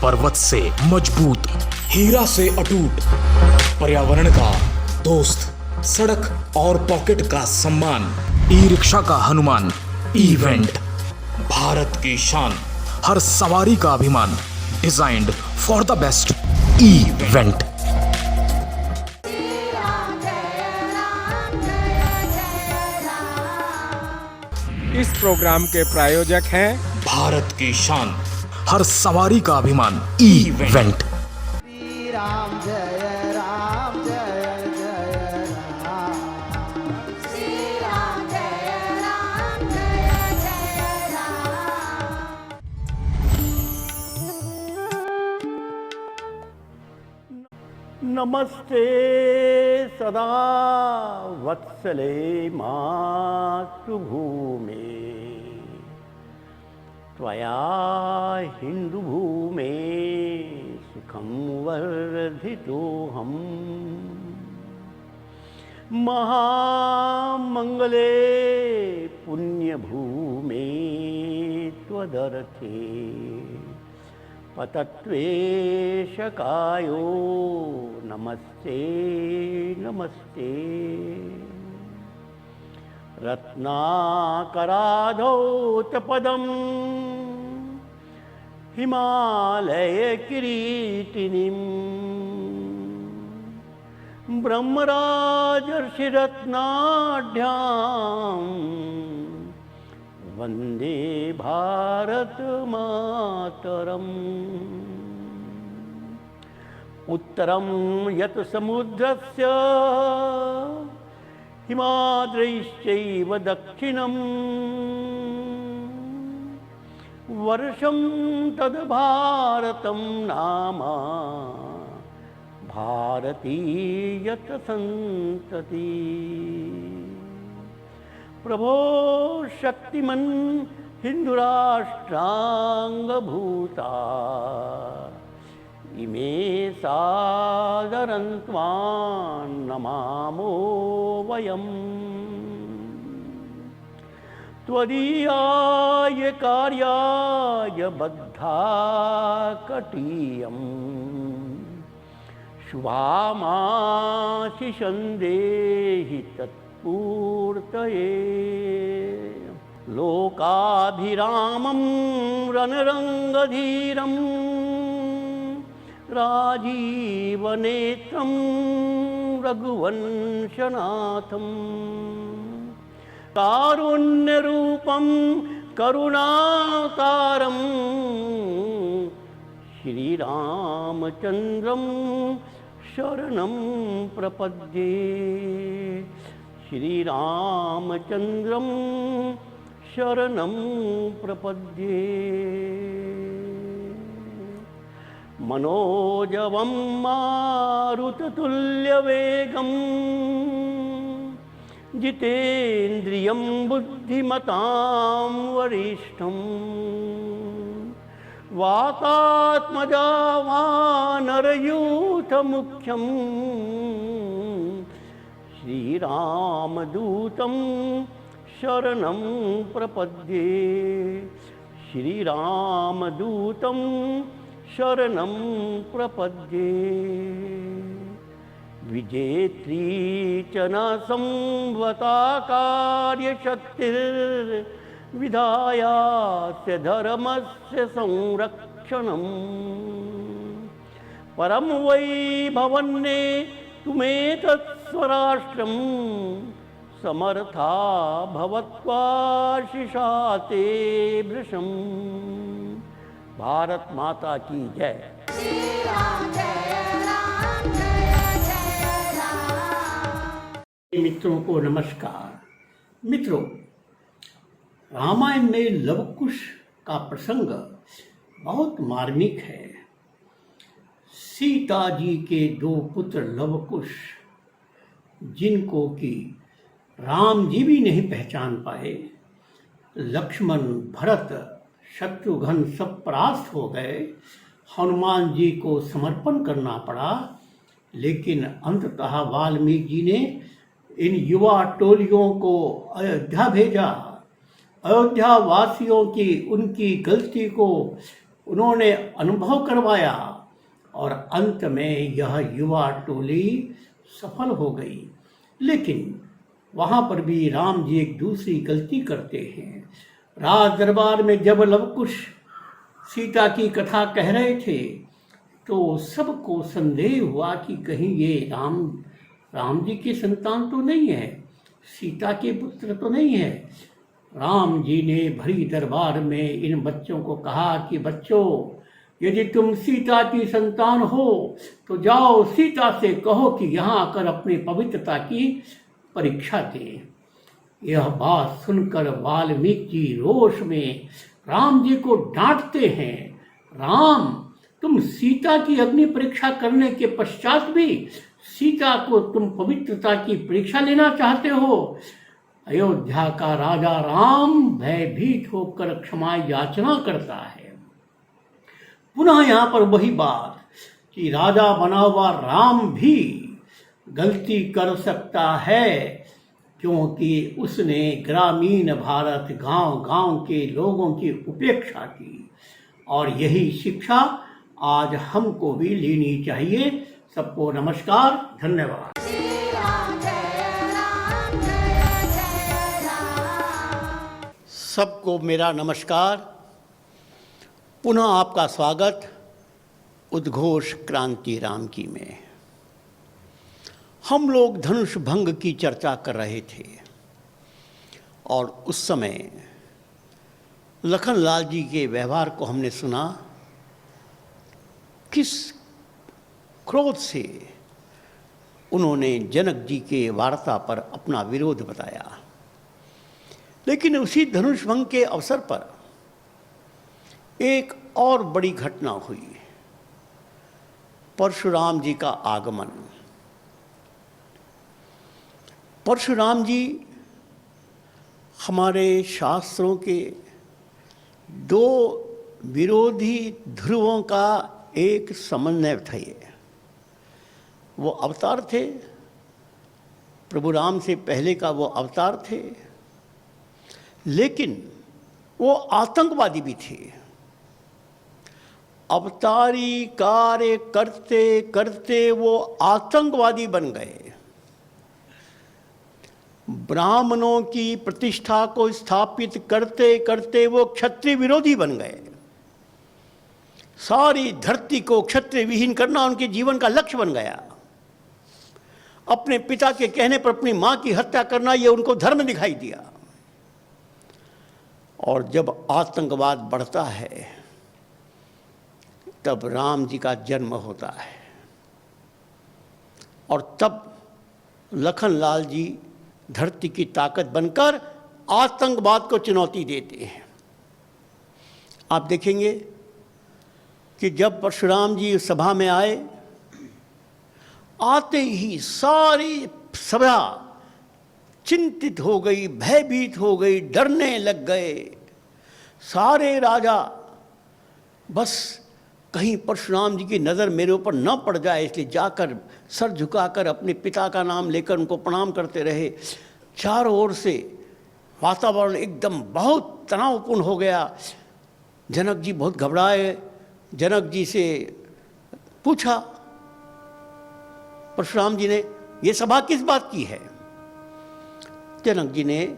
पर्वत से मजबूत, हीरा से अटूट, पर्यावरण का दोस्त, सड़क और पॉकेट का सम्मान, ई रिक्शा का हनुमान, इवेंट, भारत की शान, हर सवारी का अभिमान, designed for the best, event. इस प्रोग्राम के प्रायोजक हैं भारत की शान, हर सवारी का अभिमान, इवेंट। श्री राम जय राम जय जय राम। श्री राम जय राम जय जय राम। नमस्ते सदा वत्सले मातृभूमे, त्वया हिन्दुभूमे सुखं वर्धितोऽहम्। महामङ्गले पुण्यभूमे त्वदर्थे पतत्वेशकायो नमस्ते नमस्ते। रत्नाकराधौतपदम् हिमालयकिरीटिनीम्, ब्रह्मराजर्षिरत्नाढ्याम् वन्दे भारत मातरम्। उत्तरं यत् समुद्रस्य हिमाद्रैश्चैव दक्षिणम्, वर्षं तद् भारतं नाम भारतीयत सन्तति। प्रभो शक्तिमन् हिन्दुराष्ट्राङ्गभूता, इमे सादरं त्वां नमामो वयम्। त्वदीयाय कार्याय बद्धा कटीयम्, शुभामाशिषं देहि तत्पूर्तये। लोकाभिरामं रणरङ्गधीरम्, राजीवनेत्रं रघुवंशनाथम्, कारुण्यरूपं करुणावतारं श्रीरामचन्द्रं शरणं प्रपद्ये। श्रीरामचन्द्रं शरणं प्रपद्ये। मनोजवं मारुततुल्यवेगं, जितेन्द्रियं बुद्धिमतां वरिष्ठं, वातात्मजा वानरयूथमुख्यं, श्रीरामदूतं शरणं प्रपद्ये। श्रीरामदूतं शरणं प्रपद्ये। विजेत्री च न संवता कार्यशक्तिर्विधायास्य धर्मस्य संरक्षणम्। परं वै भवन्ने तुमेतत् स्वराष्ट्रं, समर्था भवत्वाशिषा ते भृशम्। भारत माता की जय। श्री राम जय राम जय जय राम। मित्रों को नमस्कार। मित्रों, रामायण में लवकुश का प्रसंग बहुत मार्मिक है। सीता जी के दो पुत्र लवकुश, जिनको कि राम जी भी नहीं पहचान पाए, लक्ष्मण भरत शत्रुघ्न सब परास्त हो गए। हनुमान जी को समर्पण करना पड़ा, लेकिन अंततः वाल्मीकि जी ने इन युवा टोलियों को अयोध्या भेजा। अयोध्या वासियों की उनकी गलती को उन्होंने अनुभव करवाया और अंत में यह युवा टोली सफल हो गई। लेकिन वहाँ पर भी राम जी एक दूसरी गलती करते हैं। राज दरबार में जब लवकुश सीता की कथा कह रहे थे तो सबको संदेह हुआ कि कहीं ये राम जी की संतान तो नहीं है, सीता के पुत्र तो नहीं है। राम जी ने भरी दरबार में इन बच्चों को कहा कि बच्चों, यदि तुम सीता की संतान हो तो जाओ सीता से कहो कि यहाँ आकर अपनी पवित्रता की परीक्षा दे। यह बात सुनकर वाल्मीकि रोष में राम जी को डांटते हैं। राम, तुम सीता की अग्नि परीक्षा करने के पश्चात भी सीता को तुम पवित्रता की परीक्षा लेना चाहते हो। अयोध्या का राजा राम भयभीत होकर क्षमा याचना करता है। पुनः यहाँ पर वही बात कि राजा बना हुआ राम भी गलती कर सकता है, क्योंकि उसने ग्रामीण भारत गांव-गांव के लोगों की उपेक्षा की। और यही शिक्षा आज हमको भी लेनी चाहिए। सबको नमस्कार, धन्यवाद। श्री राम जय राम जय जय राम। सबको मेरा नमस्कार। पुनः आपका स्वागत उद्घोष क्रांति राम की में। हम लोग धनुष भंग की चर्चा कर रहे थे और उस समय लखनलाल जी के व्यवहार को हमने सुना। किस क्रोध से उन्होंने जनक जी के वार्ता पर अपना विरोध बताया। लेकिन उसी धनुष भंग के अवसर पर एक और बड़ी घटना हुई, परशुराम जी का आगमन। परशुराम जी हमारे शास्त्रों के दो विरोधी ध्रुवों का एक समन्वय थे। वो अवतार थे, प्रभु राम से पहले का वो अवतार थे, लेकिन वो आतंकवादी भी थे। अवतारी कार्य करते करते वो आतंकवादी बन गए। ब्राह्मणों की प्रतिष्ठा को स्थापित करते करते वो क्षत्रिय विरोधी बन गए। सारी धरती को क्षत्रिय विहीन करना उनके जीवन का लक्ष्य बन गया। अपने पिता के कहने पर अपनी मां की हत्या करना ये उनको धर्म दिखाई दिया। और जब आतंकवाद बढ़ता है तब राम जी का जन्म होता है और तब लखनलाल जी धरती की ताकत बनकर आतंकवाद को चुनौती देते हैं। आप देखेंगे कि जब परशुराम जी उस सभा में आए, आते ही सारी सभा चिंतित हो गई, भयभीत हो गई, डरने लग गए। सारे राजा बस कहीं परशुराम जी की नज़र मेरे ऊपर न पड़ जाए इसलिए जाकर सर झुकाकर अपने पिता का नाम लेकर उनको प्रणाम करते रहे। चारों ओर से वातावरण एकदम बहुत तनावपूर्ण हो गया। जनक जी बहुत घबराए। जनक जी से पूछा परशुराम जी ने, ये सभा किस बात की है? जनक जी ने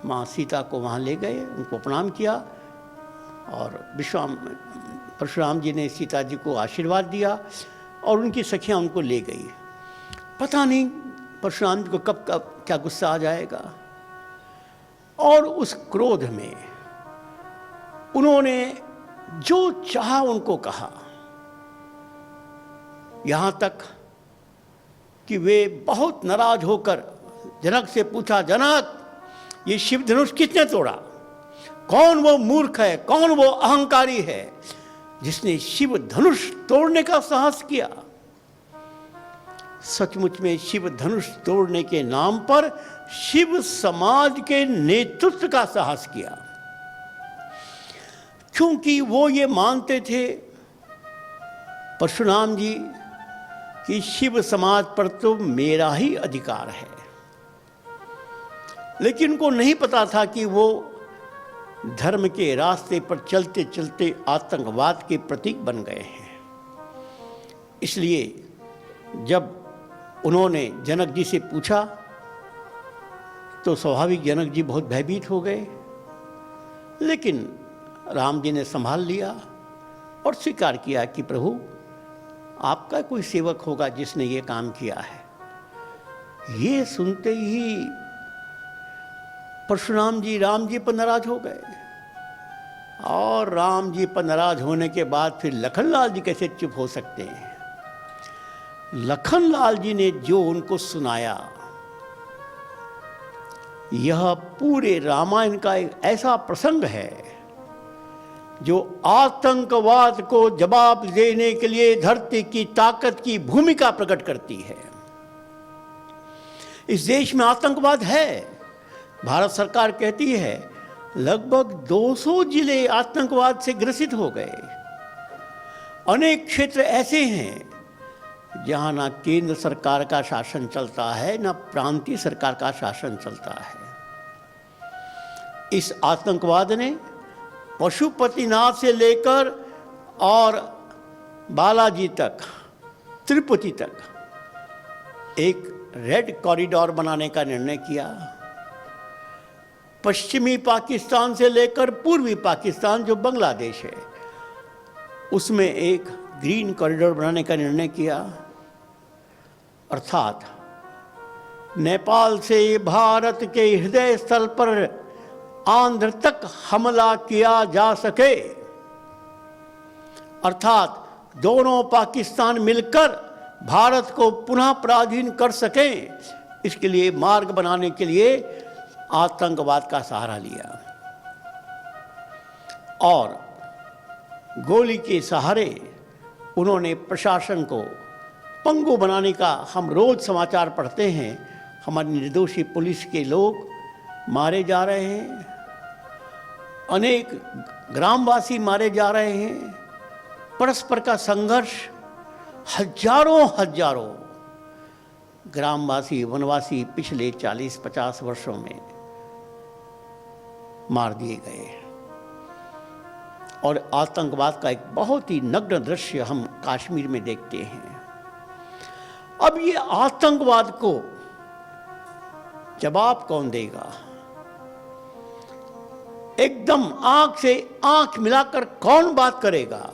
माँ सीता को वहाँ ले गए, उनको प्रणाम किया और परशुराम जी ने सीता जी को आशीर्वाद दिया और उनकी सखियाँ उनको ले गई। पता नहीं परशुराम जी को कब कब क्या गुस्सा आ जाएगा। और उस क्रोध में उन्होंने जो चाहा उनको कहा, यहाँ तक कि वे बहुत नाराज होकर जनक से पूछा, जनक ये शिव धनुष किसने तोड़ा? कौन वो मूर्ख है, कौन वो अहंकारी है जिसने शिव धनुष तोड़ने का साहस किया? सचमुच में शिव धनुष तोड़ने के नाम पर शिव समाज के नेतृत्व का साहस किया, क्योंकि वो ये मानते थे परशुराम जी कि शिव समाज पर तो मेरा ही अधिकार है। लेकिन उनको नहीं पता था कि वो धर्म के रास्ते पर चलते चलते आतंकवाद के प्रतीक बन गए हैं। इसलिए जब उन्होंने जनक जी से पूछा तो स्वाभाविक जनक जी बहुत भयभीत हो गए, लेकिन राम जी ने संभाल लिया और स्वीकार किया कि प्रभु आपका कोई सेवक होगा जिसने ये काम किया है। ये सुनते ही परशुराम जी राम जी पर नाराज हो गए, और राम जी पर नाराज होने के बाद फिर लखनलाल जी कैसे चुप हो सकते हैं। लखनलाल जी ने जो उनको सुनाया, यह पूरे रामायण का एक ऐसा प्रसंग है जो आतंकवाद को जवाब देने के लिए धरती की ताकत की भूमिका प्रकट करती है। इस देश में आतंकवाद है। भारत सरकार कहती है लगभग 200 जिले आतंकवाद से ग्रसित हो गए। अनेक क्षेत्र ऐसे हैं जहां ना केंद्र सरकार का शासन चलता है, ना प्रांतीय सरकार का शासन चलता है। इस आतंकवाद ने पशुपतिनाथ से लेकर और बालाजी तक, तिरुपति तक एक रेड कॉरिडोर बनाने का निर्णय किया। पश्चिमी पाकिस्तान से लेकर पूर्वी पाकिस्तान जो बांग्लादेश है उसमें एक ग्रीन कॉरिडोर बनाने का निर्णय किया। अर्थात नेपाल से भारत के हृदय स्थल पर आंध्र तक हमला किया जा सके, अर्थात दोनों पाकिस्तान मिलकर भारत को पुनः पराधीन कर सकें, इसके लिए मार्ग बनाने के लिए आतंकवाद का सहारा लिया। और गोली के सहारे उन्होंने प्रशासन को पंगु बनाने का, हम रोज समाचार पढ़ते हैं, हमारी निर्दोषी पुलिस के लोग मारे जा रहे हैं, अनेक ग्रामवासी मारे जा रहे हैं। परस्पर का संघर्ष, हजारों ग्रामवासी वनवासी पिछले 40-50 वर्षों में मार दिए गए। और आतंकवाद का एक बहुत ही नग्न दृश्य हम कश्मीर में देखते हैं। अब ये आतंकवाद को जवाब कौन देगा? एकदम आंख से आंख मिलाकर कौन बात करेगा?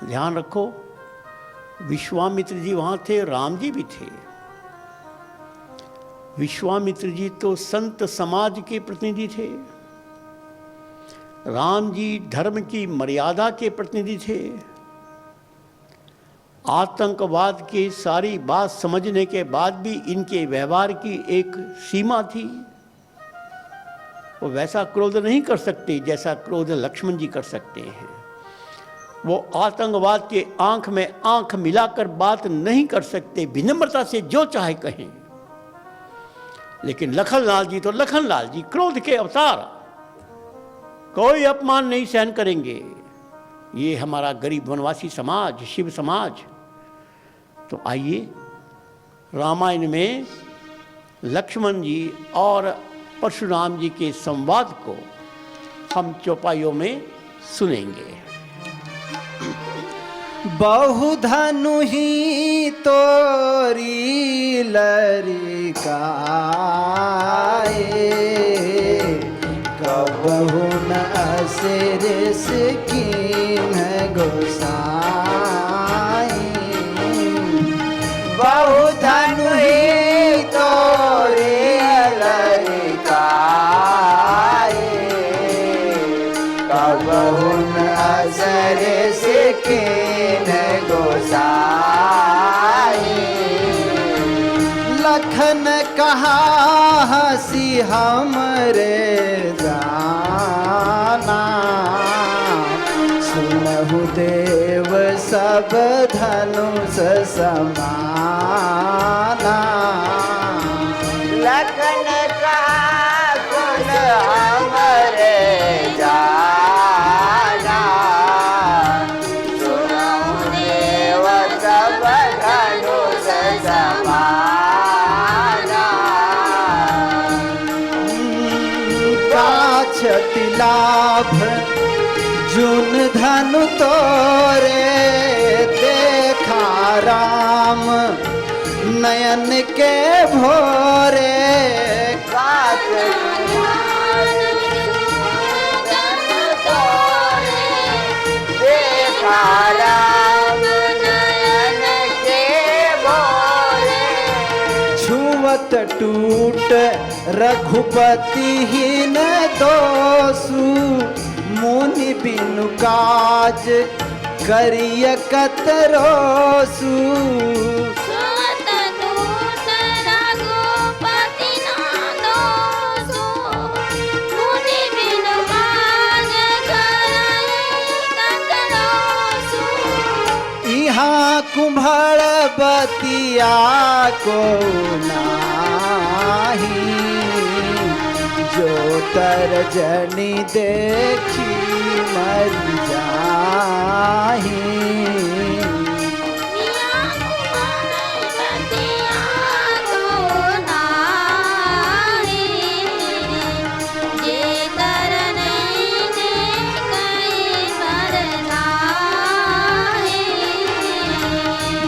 ध्यान रखो, विश्वामित्र जी वहां थे, राम जी भी थे। विश्वामित्र जी तो संत समाज के प्रतिनिधि थे, राम जी धर्म की मर्यादा के प्रतिनिधि थे। आतंकवाद की सारी बात समझने के बाद भी इनके व्यवहार की एक सीमा थी। वो वैसा क्रोध नहीं कर सकते जैसा क्रोध लक्ष्मण जी कर सकते हैं। वो आतंकवाद के आंख में आंख मिलाकर बात नहीं कर सकते, विनम्रता से जो चाहे कहें। लेकिन लखनलाल जी तो लखनलाल जी, क्रोध के अवतार, कोई अपमान नहीं सहन करेंगे। ये हमारा गरीब वनवासी समाज, शिव समाज। तो आइए रामायण में लक्ष्मण जी और परशुराम जी के संवाद को हम चौपाइयों में सुनेंगे। बहुधनु ही तोरी लरिकाए, कबहु न असिरिस कीन गोसाई। बहुधनु ही तोरी लरिकाए, कबहु न असिरिस कीन गोसाई। लखन कहा हसी हमरे जाना, सुनहु देव सब धनुष समाना। लखन कहा सुन हमरे जाना, सुनहु देव सब धनुष समाना। धनु तोरे देखा राम नयन के भोरे कात देखा राम नयन के भोरे छुवत टूट रघुपति ही न दोसु मुनि बिनु काज करिय कतरोसु यहाँ कुम्भड़ बतिया को नाही जो तरजनी देखी मर जाही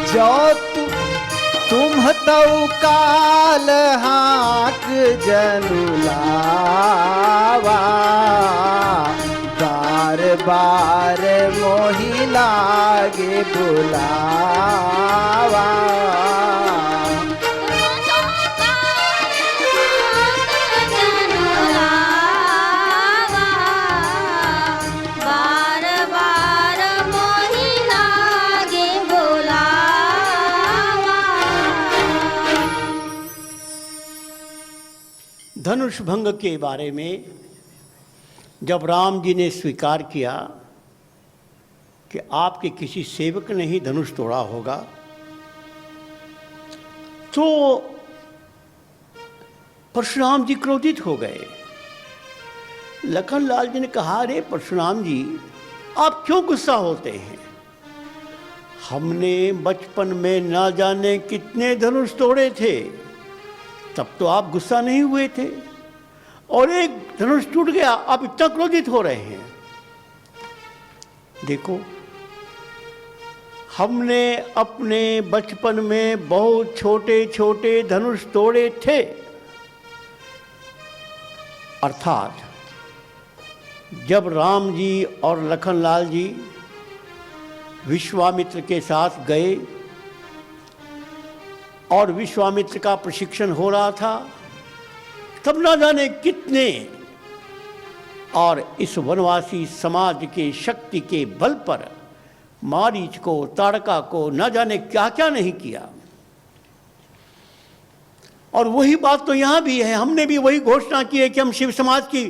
जो तुम तौ काल हाक जनुलावा बार बार मोहि लागे बुलावा धनुष भंग के बारे में जब राम जी ने स्वीकार किया कि आपके किसी सेवक ने ही धनुष तोड़ा होगा, तो परशुराम जी क्रोधित हो गए। लखन लाल जी ने कहा, अरे परशुराम जी आप क्यों गुस्सा होते हैं? हमने बचपन में ना जाने कितने धनुष तोड़े थे, तब तो आप गुस्सा नहीं हुए थे, और एक धनुष टूट गया आप इतना क्रोधित हो रहे हैं। देखो, हमने अपने बचपन में बहुत छोटे छोटे धनुष तोड़े थे, अर्थात जब राम जी और लखनलाल जी विश्वामित्र के साथ गए और विश्वामित्र का प्रशिक्षण हो रहा था, तब ना जाने कितने और इस वनवासी समाज के शक्ति के बल पर मारीच को, ताड़का को न जाने क्या क्या नहीं किया। और वही बात तो यहाँ भी है, हमने भी वही घोषणा की है कि हम शिव समाज की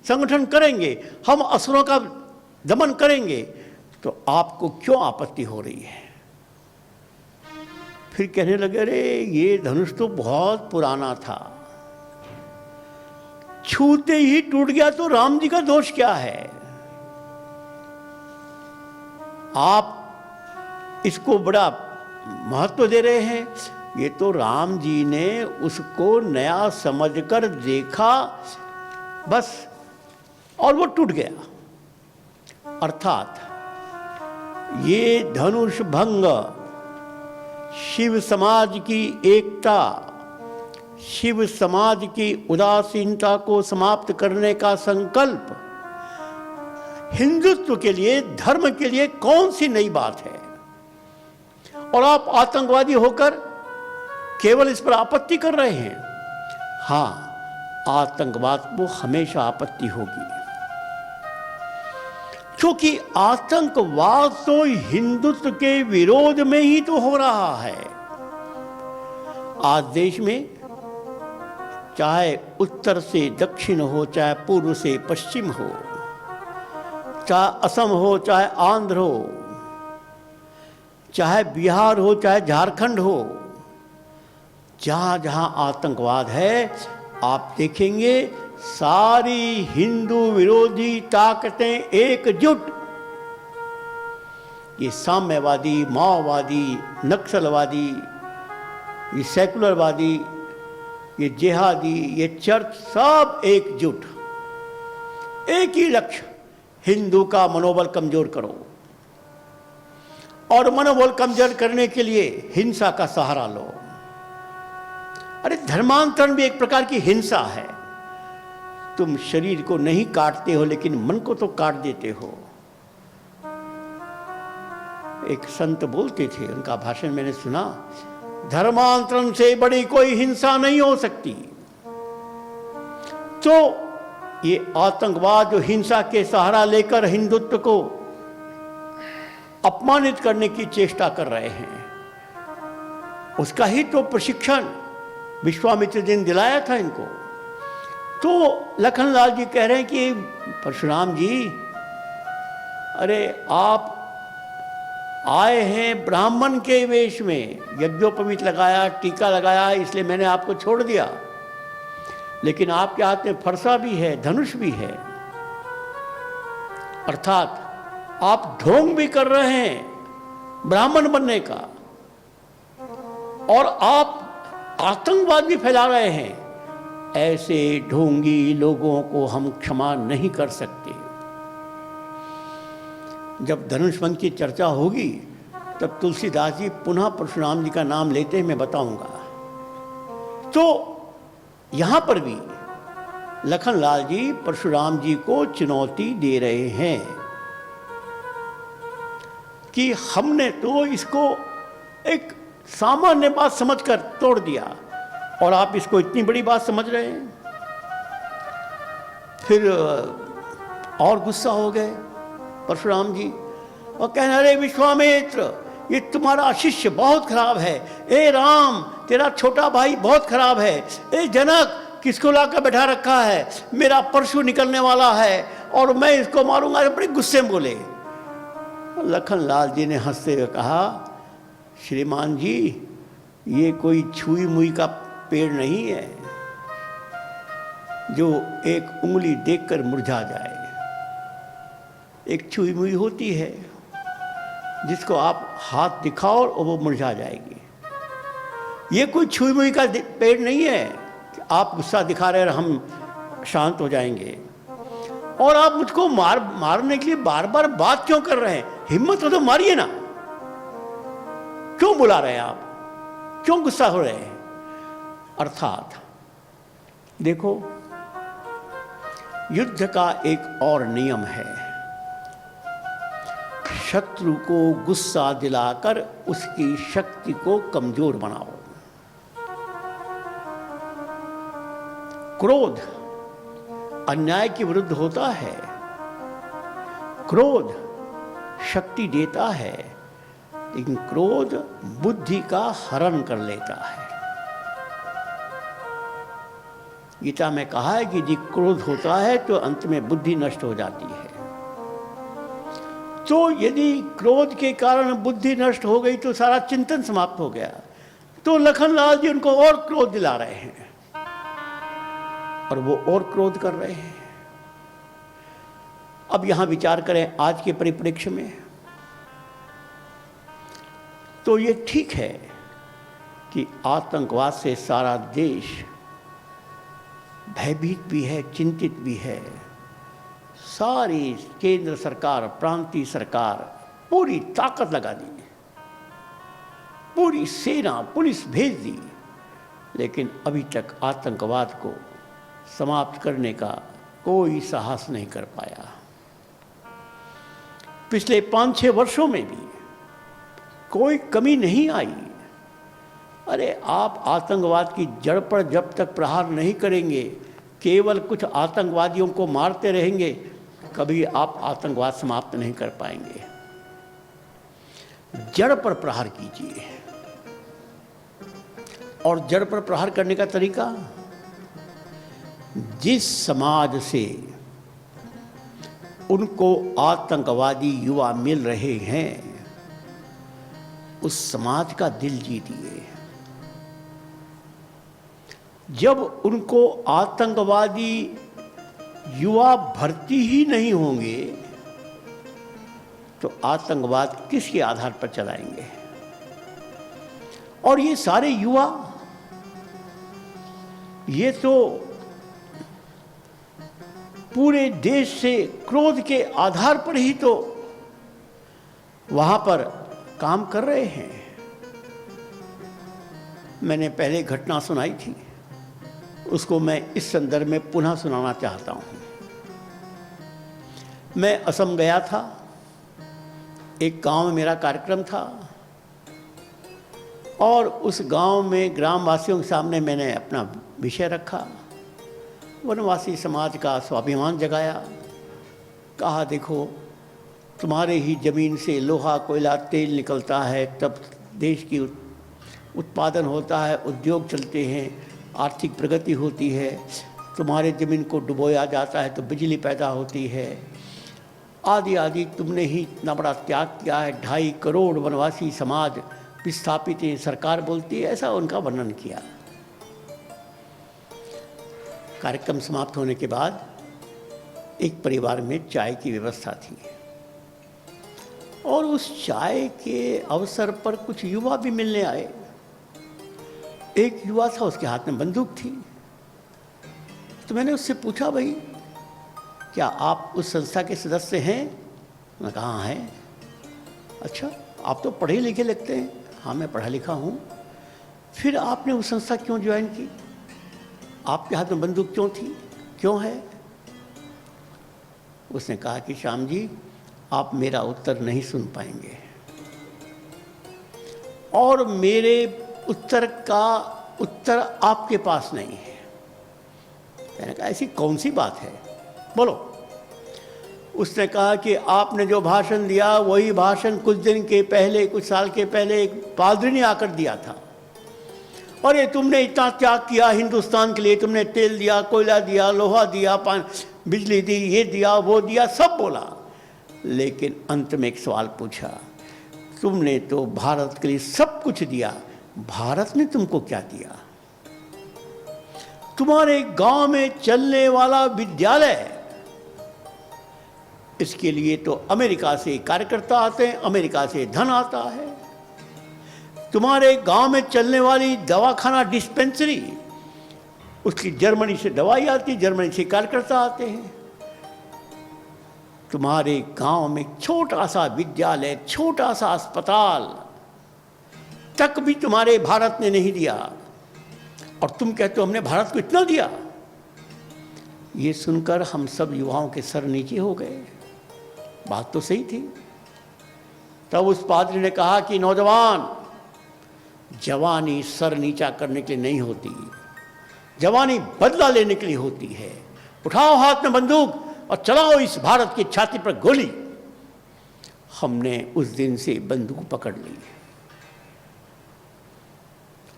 संगठन करेंगे, हम असुरों का दमन करेंगे। तो आपको क्यों आपत्ति हो रही है? फिर कहने लगे, अरे ये धनुष तो बहुत पुराना था, छूते ही टूट गया, तो राम जी का दोष क्या है? आप इसको बड़ा महत्व दे रहे हैं। ये तो राम जी ने उसको नया समझकर देखा बस, और वो टूट गया। अर्थात ये धनुष भंग शिव समाज की एकता, शिव समाज की उदासीनता को समाप्त करने का संकल्प, हिंदुत्व के लिए, धर्म के लिए कौन सी नई बात है? और आप आतंकवादी होकर केवल इस पर आपत्ति कर रहे हैं। हाँ, आतंकवाद को हमेशा आपत्ति होगी, क्योंकि आतंकवाद तो हिंदुत्व के विरोध में ही तो हो रहा है। आज देश में चाहे उत्तर से दक्षिण हो, चाहे पूर्व से पश्चिम हो, चाहे असम हो, चाहे आंध्र हो, चाहे बिहार हो, चाहे झारखंड हो, जहाँ जहाँ आतंकवाद है, आप देखेंगे सारी हिंदू विरोधी ताकतें एकजुट, ये साम्यवादी, माओवादी, नक्सलवादी, ये सेकुलरवादी, ये जिहादी, ये चर्च, सब एकजुट, एक ही लक्ष्य, हिंदू का मनोबल कमजोर करो, और मनोबल कमजोर करने के लिए हिंसा का सहारा लो। अरे धर्मांतरण भी एक प्रकार की हिंसा है। तुम शरीर को नहीं काटते हो लेकिन मन को तो काट देते हो। एक संत बोलते थे, उनका भाषण मैंने सुना, धर्मांतरण से बड़ी कोई हिंसा नहीं हो सकती। तो ये आतंकवाद जो हिंसा के सहारा लेकर हिंदुत्व को अपमानित करने की चेष्टा कर रहे हैं, उसका ही तो प्रशिक्षण विश्वामित्र जी ने दिलाया था इनको। तो लखनलाल जी कह रहे हैं कि परशुराम जी, अरे आप आए हैं ब्राह्मण के वेश में, यज्ञोपवीत लगाया, टीका लगाया, इसलिए मैंने आपको छोड़ दिया, लेकिन आपके हाथ में फरसा भी है, धनुष भी है, अर्थात आप ढोंग भी कर रहे हैं ब्राह्मण बनने का, और आप आतंकवाद भी फैला रहे हैं। ऐसे ढोंगी लोगों को हम क्षमा नहीं कर सकते। जब धनुष वंश की चर्चा होगी तब तुलसीदास जी पुनः परशुराम जी का नाम लेते हैं, मैं बताऊंगा। तो यहां पर भी लखनलाल जी परशुराम जी को चुनौती दे रहे हैं कि हमने तो इसको एक सामान्य बात समझकर तोड़ दिया और आप इसको इतनी बड़ी बात समझ रहे हैं। फिर और गुस्सा हो गए परशुराम जी और कहने, अरे विश्वामित्र, ये तुम्हारा शिष्य बहुत खराब है। ए राम, तेरा छोटा भाई बहुत खराब है। ए जनक, किसको लाकर बैठा रखा है, मेरा परशु निकलने वाला है और मैं इसको मारूंगा। बड़े गुस्से में बोले। लखनलाल जी ने हंसते हुए कहा, श्रीमान जी, ये कोई छुई मुई का पेड़ नहीं है जो एक उंगली देखकर मुरझा जाए। एक छुई मुई होती है जिसको आप हाथ दिखाओ और वो मुरझा जाएगी। ये कोई छुई मुई का पेड़ नहीं है कि आप गुस्सा दिखा रहे हैं और हम शांत हो जाएंगे। और आप मुझको मारने के लिए बार बार बात क्यों कर रहे हैं? हिम्मत हो तो मारिए ना। क्यों बुला रहे हैं आप? क्यों गुस्सा हो रहे हैं? अर्थात देखो, युद्ध का एक और नियम है, शत्रु को गुस्सा दिलाकर उसकी शक्ति को कमजोर बनाओ। क्रोध अन्याय के विरुद्ध होता है। क्रोध शक्ति देता है, लेकिन क्रोध बुद्धि का हरण कर लेता है। गीता में कहा है कि यदि क्रोध होता है तो अंत में बुद्धि नष्ट हो जाती है। तो यदि क्रोध के कारण बुद्धि नष्ट हो गई तो सारा चिंतन समाप्त हो गया। तो लखनलाल जी उनको और क्रोध दिला रहे हैं और वो और क्रोध कर रहे हैं। अब यहां विचार करें आज के परिप्रेक्ष्य में, तो ये ठीक है कि आतंकवाद से सारा देश भयभीत भी है, चिंतित भी है। सारी केंद्र सरकार, प्रांतीय सरकार पूरी ताकत लगा दी, पूरी सेना, पुलिस भेज दी, लेकिन अभी तक आतंकवाद को समाप्त करने का कोई साहस नहीं कर पाया। पिछले 5-6 वर्षों में भी कोई कमी नहीं आई। अरे आप आतंकवाद की जड़ पर जब तक प्रहार नहीं करेंगे, केवल कुछ आतंकवादियों को मारते रहेंगे, कभी आप आतंकवाद समाप्त नहीं कर पाएंगे। जड़ पर प्रहार कीजिए। और जड़ पर प्रहार करने का तरीका, जिस समाज से उनको आतंकवादी युवा मिल रहे हैं, उस समाज का दिल जीतिए। जब उनको आतंकवादी युवा भर्ती ही नहीं होंगे तो आतंकवाद किसके आधार पर चलाएंगे? और ये सारे युवा, ये तो पूरे देश से क्रोध के आधार पर ही तो वहां पर काम कर रहे हैं। मैंने पहले घटना सुनाई थी, उसको मैं इस संदर्भ में पुनः सुनाना चाहता हूं। मैं असम गया था, एक गांव में मेरा कार्यक्रम था और उस गांव में ग्रामवासियों के सामने मैंने अपना विषय रखा, वनवासी समाज का स्वाभिमान जगाया। कहा देखो, तुम्हारे ही ज़मीन से लोहा कोयला तेल निकलता है, तब देश की उत्पादन होता है, उद्योग चलते हैं, आर्थिक प्रगति होती है। तुम्हारे ज़मीन को डुबोया जाता है तो बिजली पैदा होती है, आदि आदि। तुमने ही इतना बड़ा त्याग किया है, 2.5 करोड़ वनवासी समाज विस्थापित है, सरकार बोलती है, ऐसा उनका वर्णन किया। कार्यक्रम समाप्त होने के बाद एक परिवार में चाय की व्यवस्था थी और उस चाय के अवसर पर कुछ युवा भी मिलने आए। एक युवा था, उसके हाथ में बंदूक थी। तो मैंने उससे पूछा, भाई क्या आप उस संस्था के सदस्य हैं? मैं कहा हाँ है। अच्छा, आप तो पढ़े लिखे लगते हैं। हाँ, मैं पढ़ा लिखा हूँ। फिर आपने उस संस्था क्यों ज्वाइन की? आपके हाथ में बंदूक क्यों थी, क्यों है? उसने कहा कि श्याम जी, आप मेरा उत्तर नहीं सुन पाएंगे और मेरे उत्तर का उत्तर आपके पास नहीं है। मैंने कहा ऐसी कौन सी बात है, बोलो। उसने कहा कि आपने जो भाषण दिया वही भाषण कुछ दिन के पहले, कुछ साल के पहले एक पादरी ने आकर दिया था। और ये तुमने इतना त्याग किया हिंदुस्तान के लिए, तुमने तेल दिया, कोयला दिया, लोहा दिया, बिजली दी, ये दिया, वो दिया, सब बोला। लेकिन अंत में एक सवाल पूछा, तुमने तो भारत के लिए सब कुछ दिया, भारत ने तुमको क्या दिया? तुम्हारे गांव में चलने वाला विद्यालय, इसके लिए तो अमेरिका से कार्यकर्ता आते हैं, अमेरिका से धन आता है। तुम्हारे गांव में चलने वाली दवाखाना डिस्पेंसरी, उसकी जर्मनी से दवाई आती, जर्मनी से कार्यकर्ता आते हैं। तुम्हारे गांव में छोटा सा विद्यालय, छोटा सा अस्पताल तक भी तुम्हारे भारत ने नहीं दिया, और तुम कहते हो हमने भारत को इतना दिया। ये सुनकर हम सब युवाओं के सर नीचे हो गए। बात तो सही थी। तब उस पादरी ने कहा कि नौजवान, जवानी सर नीचा करने के लिए नहीं होती, जवानी बदला लेने के लिए होती है। उठाओ हाथ में बंदूक और चलाओ इस भारत की छाती पर गोली। हमने उस दिन से बंदूक पकड़ ली।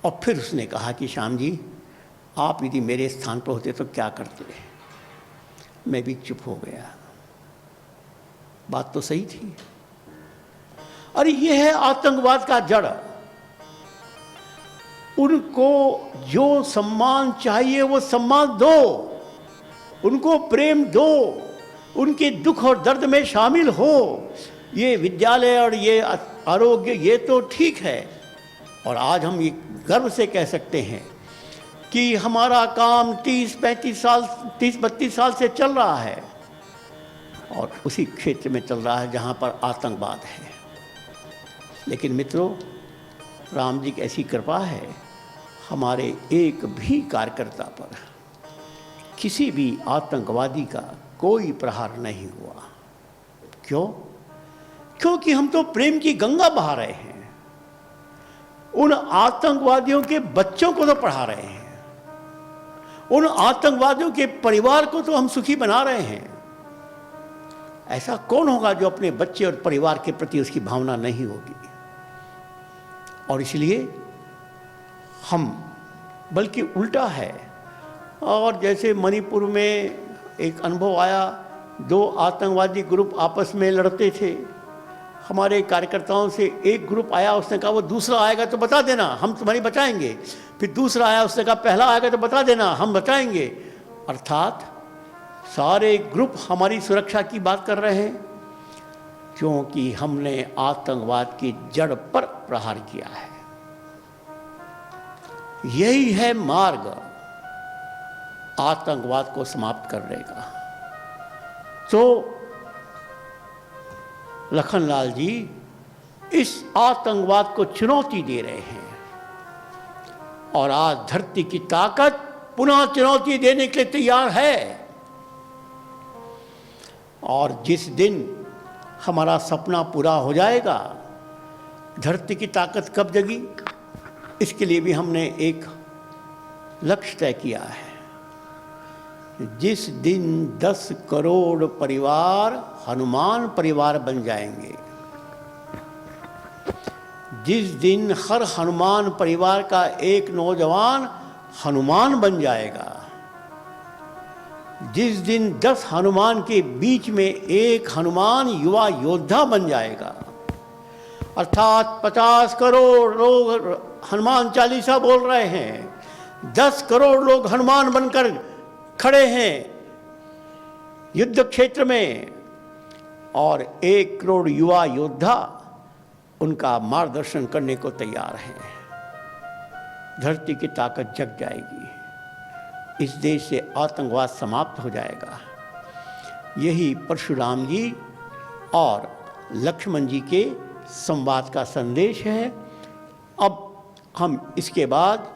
और फिर उसने कहा कि श्याम जी, आप यदि मेरे स्थान पर होते तो क्या करते? मैं भी चुप हो गया। बात तो सही थी। अरे ये है आतंकवाद का जड़। उनको जो सम्मान चाहिए वो सम्मान दो, उनको प्रेम दो, उनके दुख और दर्द में शामिल हो। ये विद्यालय और ये आरोग्य, ये तो ठीक है। और आज हम ये गर्व से कह सकते हैं कि हमारा काम 30-32 साल से चल रहा है, और उसी क्षेत्र में चल रहा है जहाँ पर आतंकवाद है। लेकिन मित्रों, राम जी की ऐसी कृपा है, हमारे एक भी कार्यकर्ता पर किसी भी आतंकवादी का कोई प्रहार नहीं हुआ। क्यों? क्योंकि हम तो प्रेम की गंगा बहा रहे हैं। उन आतंकवादियों के बच्चों को तो पढ़ा रहे हैं, उन आतंकवादियों के परिवार को तो हम सुखी बना रहे हैं। ऐसा कौन होगा जो अपने बच्चे और परिवार के प्रति उसकी भावना नहीं होगी? और इसलिए हम, बल्कि उल्टा है। और जैसे मणिपुर में एक अनुभव आया, 2 आतंकवादी ग्रुप आपस में लड़ते थे। हमारे कार्यकर्ताओं से एक ग्रुप आया, उसने कहा वो दूसरा आएगा तो बता देना, हम तुम्हारी बचाएंगे। फिर दूसरा आया, उसने कहा पहला आएगा तो बता देना, हम बचाएंगे। अर्थात सारे ग्रुप हमारी सुरक्षा की बात कर रहे हैं, क्योंकि हमने आतंकवाद की जड़ पर प्रहार किया है। यही है मार्ग आतंकवाद को समाप्त करने का। तो लखनलाल जी इस आतंकवाद को चुनौती दे रहे हैं और आज धरती की ताकत पुनः चुनौती देने के लिए तैयार है। और जिस दिन हमारा सपना पूरा हो जाएगा, धरती की ताकत कब जगी, इसके लिए भी हमने एक लक्ष्य तय किया है। जिस दिन 10 करोड़ परिवार हनुमान परिवार बन जाएंगे, जिस दिन हर हनुमान परिवार का एक नौजवान हनुमान बन जाएगा, जिस दिन 10 हनुमान के बीच में एक हनुमान युवा योद्धा बन जाएगा, अर्थात 50 करोड़ लोग हनुमान चालीसा बोल रहे हैं, 10 करोड़ लोग हनुमान बनकर खड़े हैं युद्ध क्षेत्र में और 1 करोड़ युवा योद्धा उनका मार्गदर्शन करने को तैयार हैं। धरती की ताकत जग जाएगी, इस देश से आतंकवाद समाप्त हो जाएगा। यही परशुराम जी और लक्ष्मण जी के संवाद का संदेश है। अब हम इसके बाद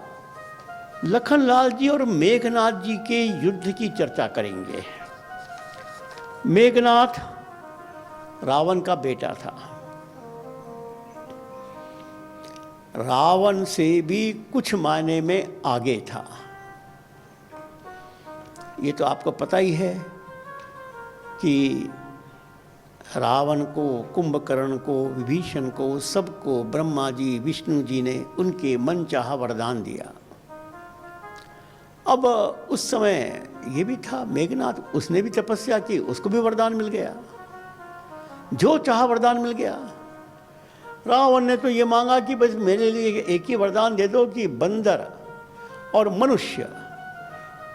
लखनलाल जी और मेघनाथ जी के युद्ध की चर्चा करेंगे। मेघनाथ रावण का बेटा था, रावण से भी कुछ मायने में आगे था। ये तो आपको पता ही है कि रावण को, कुंभकर्ण को, विभीषण को, सबको ब्रह्मा जी, विष्णु जी ने उनके मनचाहा वरदान दिया। अब उस समय ये भी था, मेघनाथ उसने भी तपस्या की, उसको भी वरदान मिल गया, जो चाहा वरदान मिल गया। रावण ने तो ये मांगा कि बस मेरे लिए एक ही वरदान दे दो कि बंदर और मनुष्य,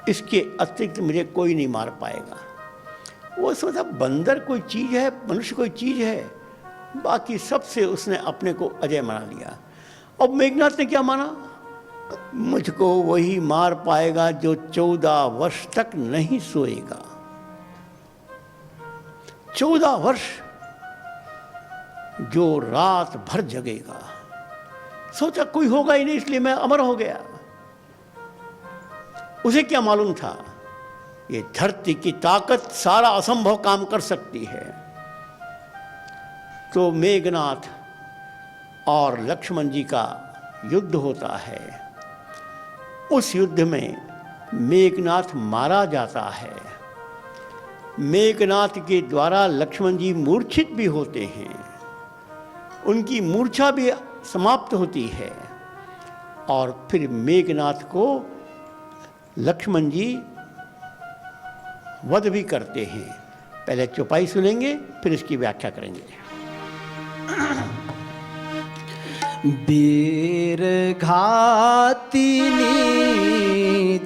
इसके अतिरिक्त मुझे कोई नहीं मार पाएगा। वो सोचा बंदर कोई चीज़ है, मनुष्य कोई चीज़ है, बाकी सबसे उसने अपने को अजय माना लिया। अब मेघनाथ ने क्या माना, मुझको वही मार पाएगा जो 14 वर्ष तक नहीं सोएगा। 14 वर्ष जो रात भर जगेगा। सोचा कोई होगा ही नहीं, इसलिए मैं अमर हो गया। उसे क्या मालूम था ये धरती की ताकत सारा असंभव काम कर सकती है। तो मेघनाथ और लक्ष्मण जी का युद्ध होता है। उस युद्ध में मेघनाथ मारा जाता है। मेघनाथ के द्वारा लक्ष्मण जी मूर्छित भी होते हैं, उनकी मूर्छा भी समाप्त होती है और फिर मेघनाथ को लक्ष्मण जी वध भी करते हैं। पहले चौपाई सुनेंगे, फिर इसकी व्याख्या करेंगे। वीर घातिनी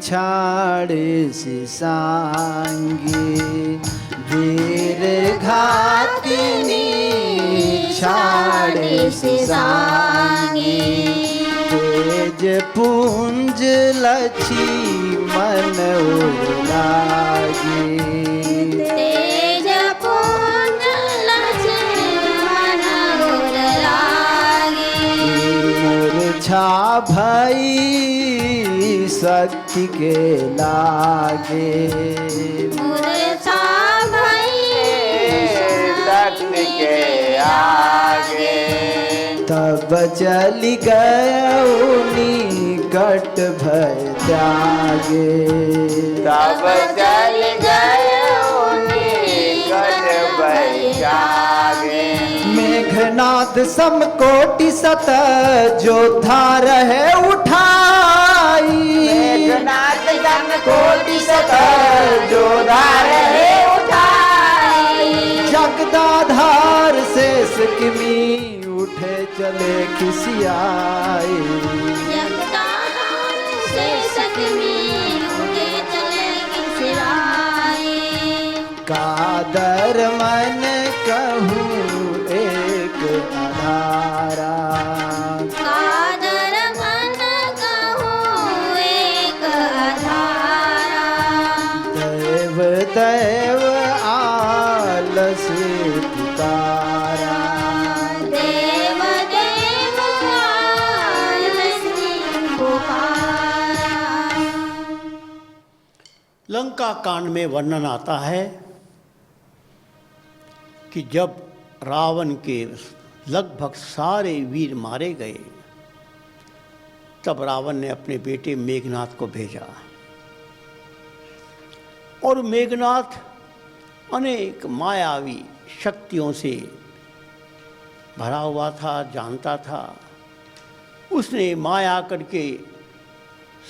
छाड़ सिसांगी, वीर घातिनी छाड़ सिसांगी, तेज पुंज लक्ष्मण लागी, तेज पुंज लक्ष्मण लागी, मूर्छा भई शक्ति के लागे, मूर्छा भई शक्ति के आगे, तब चली गयौनी कट भय त्यागे, तब चली गयौनी कट भय त्यागे। मेघनाथ समकोटि सत जोधा रहे उठाई, मेघनाथ समकोटि सत जोधा रहे उठाई, जगदाधार शेष किमी उठे चले खिसियाई, जगदाधार शेष किमी उठे चले खिसियाई, कादर मन कहूँ एक आधारा, कादर मन कहूँ एक आधारा, दैव दैव आ लंका कांड में वर्णन आता है कि जब रावण के लगभग सारे वीर मारे गए, तब रावण ने अपने बेटे मेघनाथ को भेजा। और मेघनाथ अनेक मायावी शक्तियों से भरा हुआ था, जानता था। उसने माया करके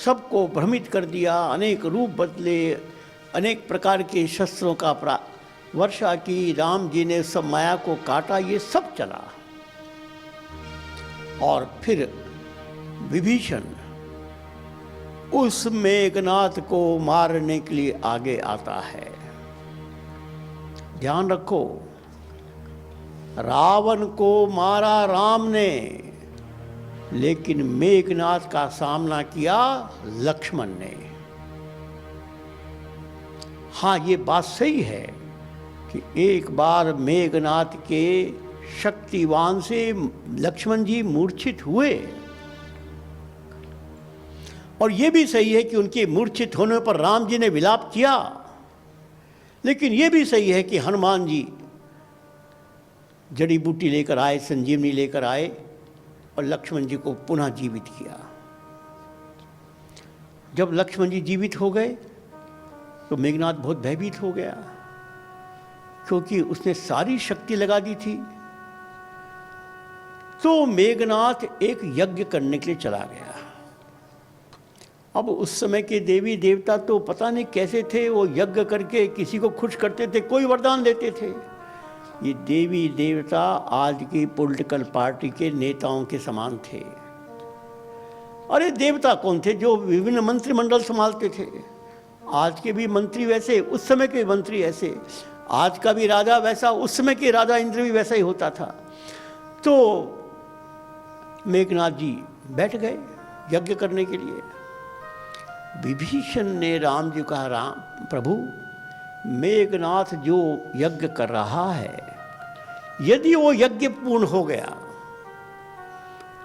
सबको भ्रमित कर दिया, अनेक रूप बदले, अनेक प्रकार के शस्त्रों का वर्षा की। राम जी ने सब माया को काटा, ये सब चला। और फिर विभीषण उस मेघनाथ को मारने के लिए आगे आता है। ध्यान रखो, रावण को मारा राम ने, लेकिन मेघनाथ का सामना किया लक्ष्मण ने। हाँ, ये बात सही है कि एक बार मेघनाथ के शक्तिवान से लक्ष्मण जी मूर्छित हुए, और ये भी सही है कि उनके मूर्छित होने पर राम जी ने विलाप किया। लेकिन ये भी सही है कि हनुमान जी जड़ी बूटी लेकर आए, संजीवनी लेकर आए और लक्ष्मण जी को पुनः जीवित किया। जब लक्ष्मण जी जीवित हो गए तो मेघनाथ बहुत भयभीत हो गया, क्योंकि उसने सारी शक्ति लगा दी थी। तो मेघनाथ एक यज्ञ करने के लिए चला गया। अब उस समय के देवी देवता तो पता नहीं कैसे थे, वो यज्ञ करके किसी को खुश करते थे, कोई वरदान देते थे। ये देवी देवता आज की पॉलिटिकल पार्टी के नेताओं के समान थे। अरे देवता कौन थे? जो विभिन्न मंत्रिमंडल संभालते थे। आज के भी मंत्री वैसे, उस समय के मंत्री ऐसे। आज का भी राजा वैसा, उस समय के राजा इंद्र भी वैसा ही होता था। तो मेघनाथ जी बैठ गए यज्ञ करने के लिए। विभीषण ने राम जी को कहा, राम प्रभु, मेघनाथ जो यज्ञ कर रहा है, यदि वो यज्ञ पूर्ण हो गया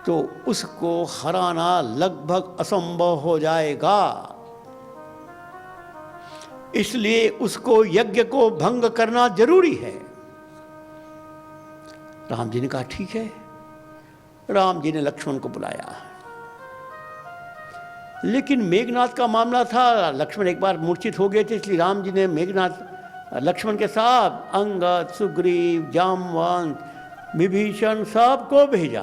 तो उसको हराना लगभग असंभव हो जाएगा। इसलिए उसको यज्ञ को भंग करना जरूरी है। राम जी ने कहा ठीक है। राम जी ने लक्ष्मण को बुलाया। लेकिन मेघनाथ का मामला था, लक्ष्मण एक बार मूर्छित हो गए थे, इसलिए राम जी ने लक्ष्मण के साथ अंगद, सुग्रीव, जामवंत, विभीषण सबको भेजा।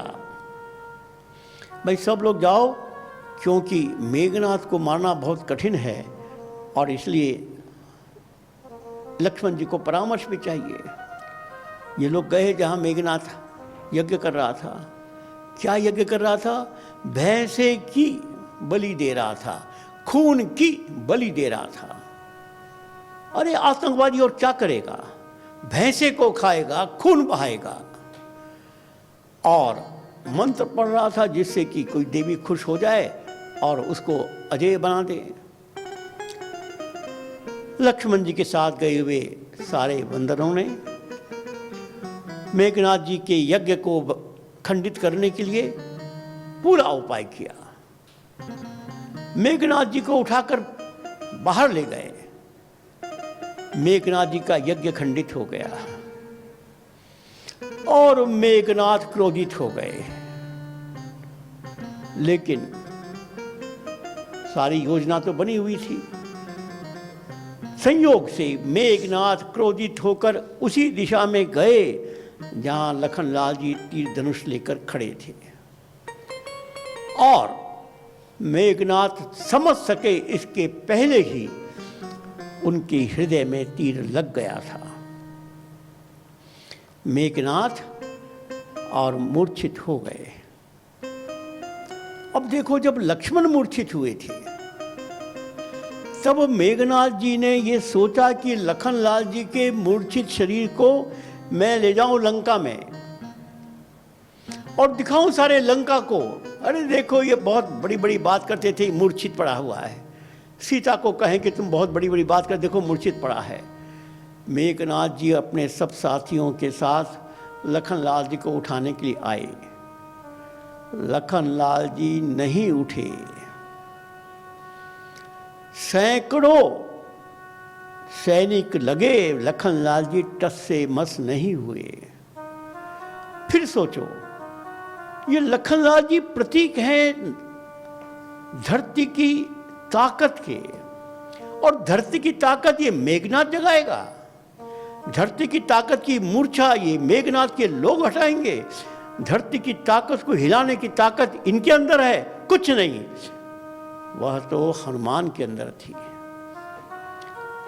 भाई सब लोग जाओ, क्योंकि मेघनाथ को मारना बहुत कठिन है, और इसलिए लक्ष्मण जी को परामर्श भी चाहिए। ये लोग गए जहाँ मेघनाथ यज्ञ कर रहा था। क्या यज्ञ कर रहा था? भैंसे की बलि दे रहा था, खून की बलि दे रहा था। अरे आतंकवादी और क्या करेगा? भैंसे को खाएगा, खून बहाएगा। और मंत्र पढ़ रहा था जिससे कि कोई देवी खुश हो जाए और उसको अजय बना दे। लक्ष्मण जी के साथ गए हुए सारे बंदरों ने मेघनाथ जी के यज्ञ को खंडित करने के लिए पूरा उपाय किया। मेघनाथ जी को उठाकर बाहर ले गए। मेघनाथ जी का यज्ञ खंडित हो गया और मेघनाथ क्रोधित हो गए। लेकिन सारी योजना तो बनी हुई थी। संयोग से मेघनाथ क्रोधित होकर उसी दिशा में गए जहां लखनलाल जी तीर धनुष लेकर खड़े थे, और मेघनाथ समझ सके इसके पहले ही उनके हृदय में तीर लग गया था। मेघनाथ और मूर्छित हो गए। अब देखो, जब लक्ष्मण मूर्छित हुए थे तब मेघनाथ जी ने ये सोचा कि लखनलाल जी के मूर्छित शरीर को मैं ले जाऊं लंका में और दिखाऊं सारे लंका को। अरे देखो, ये बहुत बड़ी बड़ी बात करते थे, मूर्छित पड़ा हुआ है। सीता को कहें कि तुम बहुत बड़ी बड़ी बात कर, देखो मूर्छित पड़ा है। मेघनाथ जी अपने सब साथियों के साथ लखनलाल जी को उठाने के लिए आए। लखनलाल जी नहीं उठे। सैकड़ों सैनिक लगे, लखनलाल जी टस से मस नहीं हुए। फिर सोचो, ये लखनलाल जी प्रतीक हैं धरती की ताकत के, और धरती की ताकत ये मेघनाथ जगाएगा। धरती की ताकत की मूर्छा ये मेघनाथ के लोग हटाएंगे। धरती की ताकत को हिलाने की ताकत इनके अंदर है, कुछ नहीं, वह तो हनुमान के अंदर थी।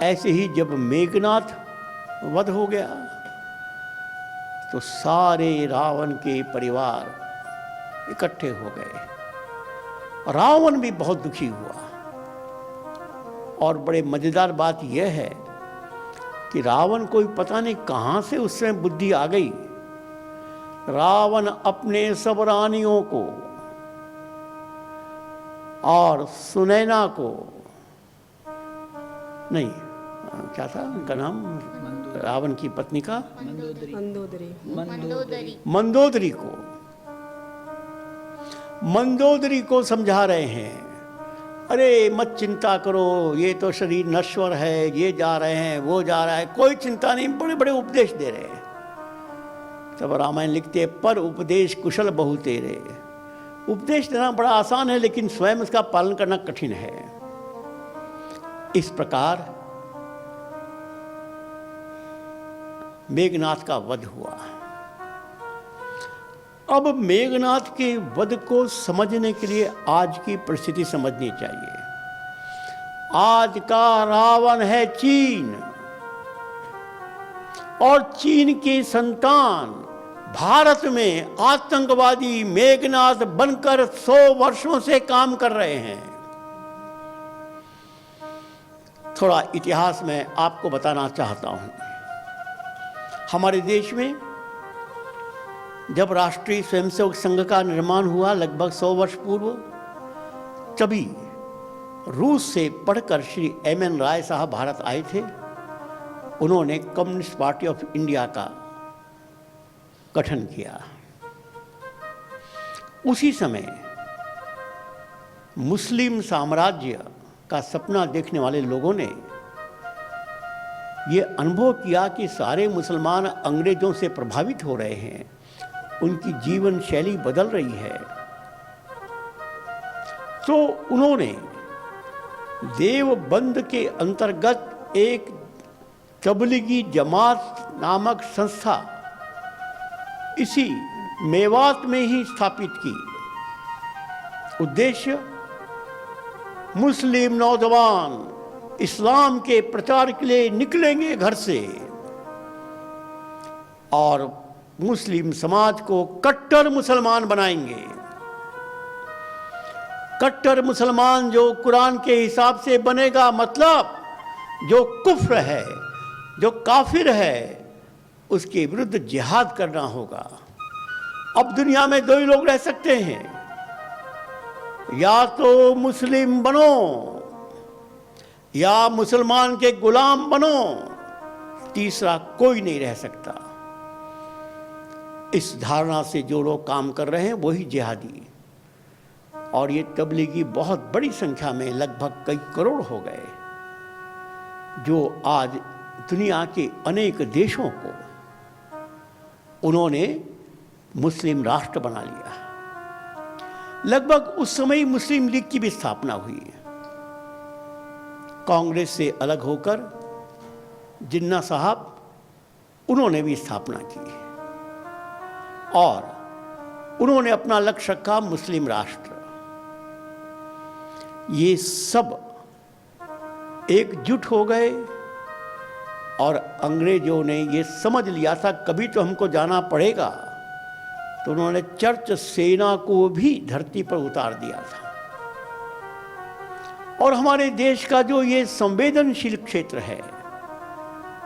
ऐसे ही जब मेघनाथ वध हो गया तो सारे रावण के परिवार इकट्ठे हो गए। रावण भी बहुत दुखी हुआ। और बड़े मजेदार बात यह है कि रावण को पता नहीं कहां से उस समय बुद्धि आ गई। रावण अपने सब रानियों को और सुनैना को, नहीं क्या था उनका नाम, रावण की पत्नी का, मंदोदरी को समझा रहे हैं, अरे मत चिंता करो, ये तो शरीर नश्वर है, ये जा रहे हैं, वो जा रहा है, कोई चिंता नहीं, बड़े बड़े उपदेश दे रहे हैं। तब रामायण लिखते हैं, पर उपदेश कुशल बहु तेरे। उपदेश देना बड़ा आसान है, लेकिन स्वयं इसका पालन करना कठिन है। इस प्रकार मेघनाथ का वध हुआ। अब मेघनाथ के वध को समझने के लिए आज की परिस्थिति समझनी चाहिए। आज का रावण है चीन, और चीन के संतान भारत में आतंकवादी मेघनाथ बनकर 100 वर्षों से काम कर रहे हैं। थोड़ा इतिहास में आपको बताना चाहता हूं। हमारे देश में जब राष्ट्रीय स्वयंसेवक संघ का निर्माण हुआ लगभग 100 वर्ष पूर्व, तभी रूस से पढ़कर श्री M.N. राय साहब भारत आए थे। उन्होंने कम्युनिस्ट पार्टी ऑफ इंडिया का गठन किया। उसी समय मुस्लिम साम्राज्य का सपना देखने वाले लोगों ने ये अनुभव किया कि सारे मुसलमान अंग्रेजों से प्रभावित हो रहे हैं, उनकी जीवन शैली बदल रही है। तो उन्होंने देवबंद के अंतर्गत एक तबलीगी जमात नामक संस्था इसी मेवात में ही स्थापित की। उद्देश्य, मुस्लिम नौजवान इस्लाम के प्रचार के लिए निकलेंगे घर से और मुस्लिम समाज को कट्टर मुसलमान बनाएंगे। कट्टर मुसलमान जो कुरान के हिसाब से बनेगा, मतलब जो कुफ्र है, जो काफिर है, उसके विरुद्ध जिहाद करना होगा। अब दुनिया में दो ही लोग रह सकते हैं, या तो मुस्लिम बनो या मुसलमान के गुलाम बनो, तीसरा कोई नहीं रह सकता। इस धारणा से जो लोग काम कर रहे हैं वही जिहादी, और ये तबलीगी बहुत बड़ी संख्या में लगभग कई करोड़ हो गए, जो आज दुनिया के अनेक देशों को उन्होंने मुस्लिम राष्ट्र बना लिया। लगभग उस समय मुस्लिम लीग की भी स्थापना हुई। कांग्रेस से अलग होकर जिन्ना साहब, उन्होंने भी स्थापना की और उन्होंने अपना लक्ष्य रखा मुस्लिम राष्ट्र। ये सब एकजुट हो गए और अंग्रेजों ने ये समझ लिया था कभी तो हमको जाना पड़ेगा, तो उन्होंने चर्च सेना को भी धरती पर उतार दिया था। और हमारे देश का जो ये संवेदनशील क्षेत्र है,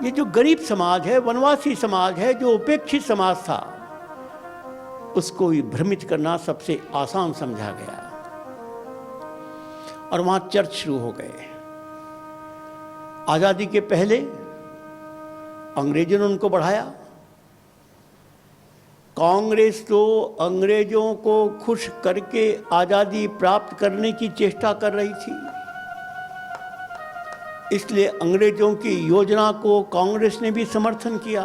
ये जो गरीब समाज है, वनवासी समाज है, जो उपेक्षित समाज था, उसको भी भ्रमित करना सबसे आसान समझा गया और वहां चर्च शुरू हो गए। आजादी के पहले अंग्रेजों ने उनको बढ़ाया। कांग्रेस तो अंग्रेजों को खुश करके आजादी प्राप्त करने की चेष्टा कर रही थी। इसलिए अंग्रेजों की योजना को कांग्रेस ने भी समर्थन किया।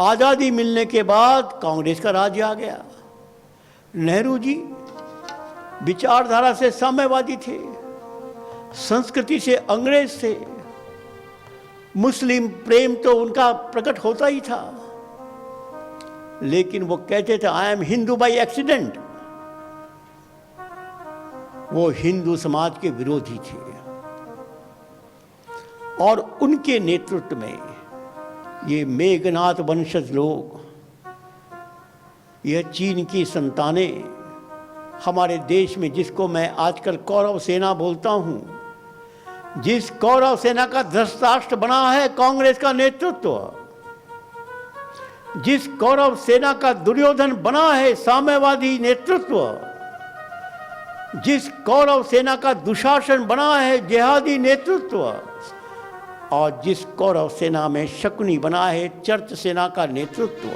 आजादी मिलने के बाद कांग्रेस का राज्य आ गया। नेहरू जी विचारधारा से साम्यवादी थे, संस्कृति से अंग्रेज थे, मुस्लिम प्रेम तो उनका प्रकट होता ही था, लेकिन वो कहते थे I am Hindu by accident. वो हिंदू समाज के विरोधी थे और उनके नेतृत्व में ये मेघनाथ वंशज लोग, यह चीन की संतानें हमारे देश में, जिसको मैं आजकल कौरव सेना बोलता हूं, जिस कौरव सेना का धृतराष्ट्र बना है कांग्रेस का नेतृत्व, जिस कौरव सेना का दुर्योधन बना है साम्यवादी नेतृत्व, जिस कौरव सेना का दुशासन बना है जिहादी नेतृत्व, और जिस कौरव सेना में शकुनी बना है चर्च सेना का नेतृत्व,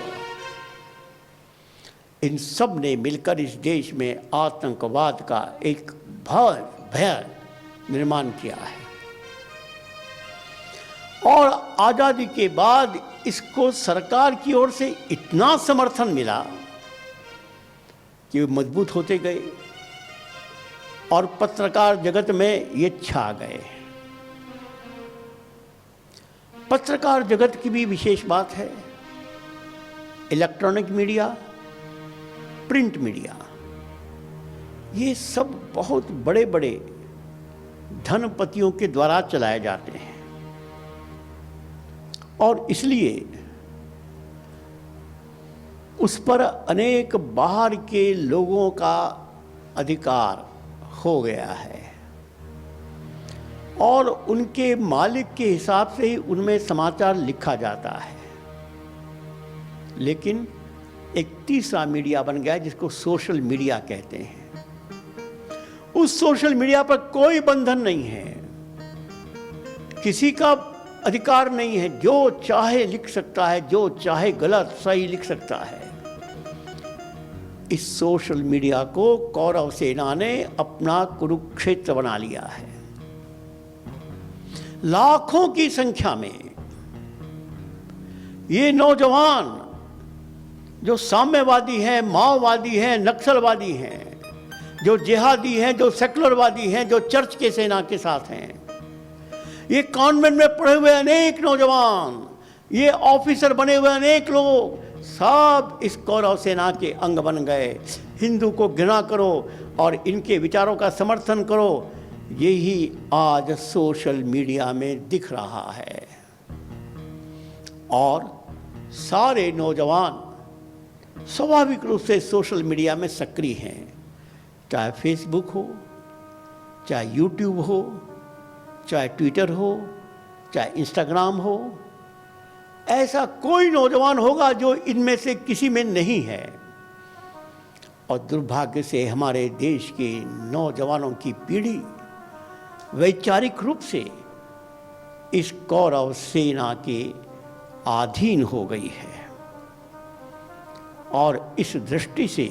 इन सब ने मिलकर इस देश में आतंकवाद का एक भय निर्माण किया है। और आजादी के बाद इसको सरकार की ओर से इतना समर्थन मिला कि वे मजबूत होते गए और पत्रकार जगत में ये छा गए। पत्रकार जगत की भी विशेष बात है। इलेक्ट्रॉनिक मीडिया, प्रिंट मीडिया, ये सब बहुत बड़े बड़े धनपतियों के द्वारा चलाए जाते हैं और इसलिए उस पर अनेक बाहर के लोगों का अधिकार हो गया है और उनके मालिक के हिसाब से ही उनमें समाचार लिखा जाता है। लेकिन एक तीसरा मीडिया बन गया जिसको सोशल मीडिया कहते हैं। उस सोशल मीडिया पर कोई बंधन नहीं है, किसी का अधिकार नहीं है, जो चाहे लिख सकता है, जो चाहे गलत सही लिख सकता है। इस सोशल मीडिया को कौरव सेना ने अपना कुरुक्षेत्र बना लिया है। लाखों की संख्या में ये नौजवान जो साम्यवादी हैं, माओवादी हैं, नक्सलवादी हैं, जो जिहादी हैं, जो सेकुलरवादी हैं, जो चर्च के सेना के साथ हैं, ये कॉन्वेंट में पढ़े हुए अनेक नौजवान, ये ऑफिसर बने हुए अनेक लोग, सब इस कौरव सेना के अंग बन गए। हिंदू को घृणा करो और इनके विचारों का समर्थन करो, यही आज सोशल मीडिया में दिख रहा है। और सारे नौजवान स्वाभाविक रूप से सोशल मीडिया में सक्रिय हैं, चाहे फेसबुक हो, चाहे यूट्यूब हो, चाहे ट्विटर हो, चाहे इंस्टाग्राम हो। ऐसा कोई नौजवान होगा जो इनमें से किसी में नहीं है। और दुर्भाग्य से हमारे देश के नौजवानों की पीढ़ी वैचारिक रूप से इस कौरव सेना के अधीन हो गई है और इस दृष्टि से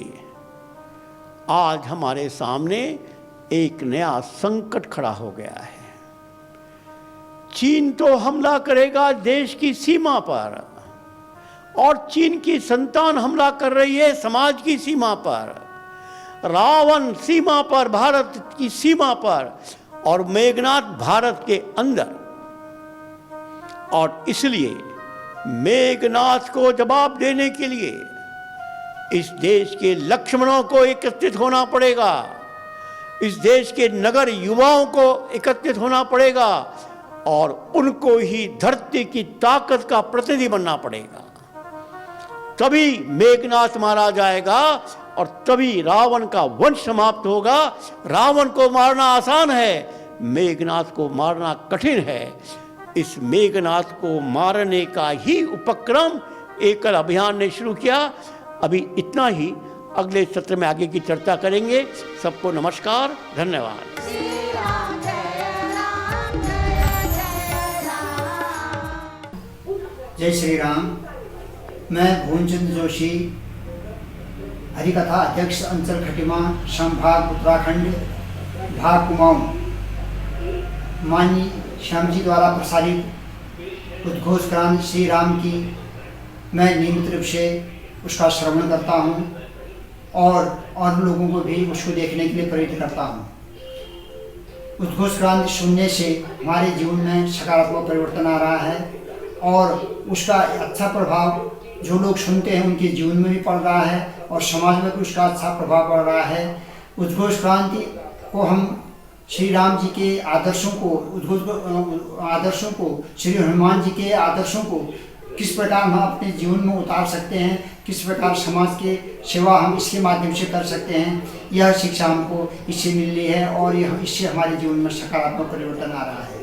आज हमारे सामने एक नया संकट खड़ा हो गया है। चीन तो हमला करेगा देश की सीमा पर और चीन की संतान हमला कर रही है समाज की सीमा पर, रावण सीमा पर, भारत की सीमा पर, और मेघनाथ भारत के अंदर। और इसलिए मेघनाथ को जवाब देने के लिए इस देश के लक्ष्मणों को एकत्रित होना पड़ेगा, इस देश के नगर युवाओं को एकत्रित होना पड़ेगा और उनको ही धरती की ताकत का प्रतिनिधि बनना पड़ेगा। तभी मेघनाथ मारा जाएगा और तभी रावण का वंश समाप्त होगा। रावण को मारना आसान है, मेघनाथ को मारना कठिन है। इस मेघनाथ को मारने का ही उपक्रम एकल अभियान ने शुरू किया। अभी इतना ही, अगले सत्र में आगे की चर्चा करेंगे। सबको नमस्कार, धन्यवाद। श्री राम जय राम जय जय राम। जय श्री राम। मैं भुवनचंद जोशी, हरिकथा अध्यक्ष अंचल खटीमा, संभाग उत्तराखंड, भाग कुमाऊं। माननीय श्याम जी द्वारा प्रसारित उद्घोष क्रांति श्री राम की मैं नियमित रूप से उसका श्रवण करता हूँ और लोगों को भी उसको देखने के लिए प्रेरित करता हूँ। उद्घोष क्रांति सुनने से हमारे जीवन में सकारात्मक परिवर्तन आ रहा है और उसका अच्छा प्रभाव जो लोग सुनते हैं उनके जीवन में भी पड़ रहा है और समाज में भी उसका अच्छा प्रभाव पड़ रहा है। उद्घोष क्रांति को हम श्री राम जी के आदर्शों को श्री हनुमान जी के आदर्शों को किस प्रकार हम अपने जीवन में उतार सकते हैं, किस प्रकार समाज के सेवा हम इसके माध्यम से कर सकते हैं, यह शिक्षा हमको इससे मिल रही है और यह इससे हमारे जीवन में सकारात्मक परिवर्तन आ रहा है।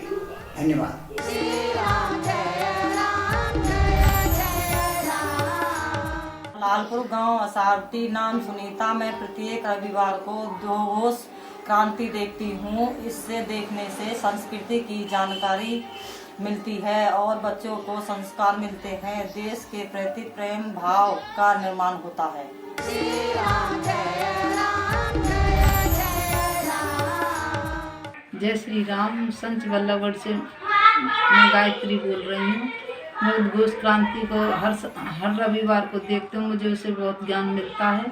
धन्यवाद। श्री राम जय राम जय जय राम। लालपुर गांव असारती नाम सुनीता। मैं प्रत्येक रविवार को उद्घोष क्रांति देखती हूँ। इससे देखने से संस्कृति की जानकारी मिलती है और बच्चों को संस्कार मिलते हैं। देश के प्रति प्रेम भाव का निर्माण होता है। श्री राम जय राम जय जय राम। जय श्री राम। संत वल्लभगढ़ से मैं गायत्री बोल रही हूँ। मैं उद्घोष क्रांति को हर रविवार को देखते हूँ। मुझे उससे बहुत ज्ञान मिलता है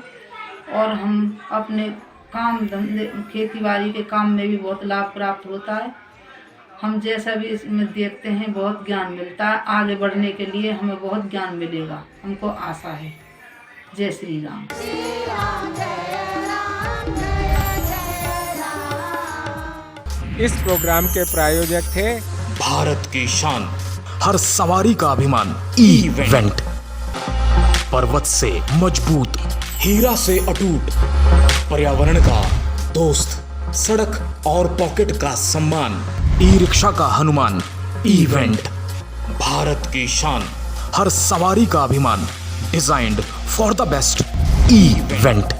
और हम अपने काम धंधे खेती बाड़ी के काम में भी बहुत लाभ प्राप्त होता है। हम जैसा भी इसमें देखते हैं बहुत ज्ञान मिलता है। आगे बढ़ने के लिए हमें बहुत ज्ञान मिलेगा, हमको आशा है। जय श्री राम। श्री राम जय राम जय जय राम। इस प्रोग्राम के प्रायोजक थे भारत की शान, हर सवारी का अभिमान इवेंट। पर्वत से मजबूत, हीरा से अटूट, पर्यावरण का दोस्त, सड़क और पॉकेट का सम्मान, ई रिक्शा का हनुमान इवेंट। भारत की शान, हर सवारी का अभिमान, designed for the best event.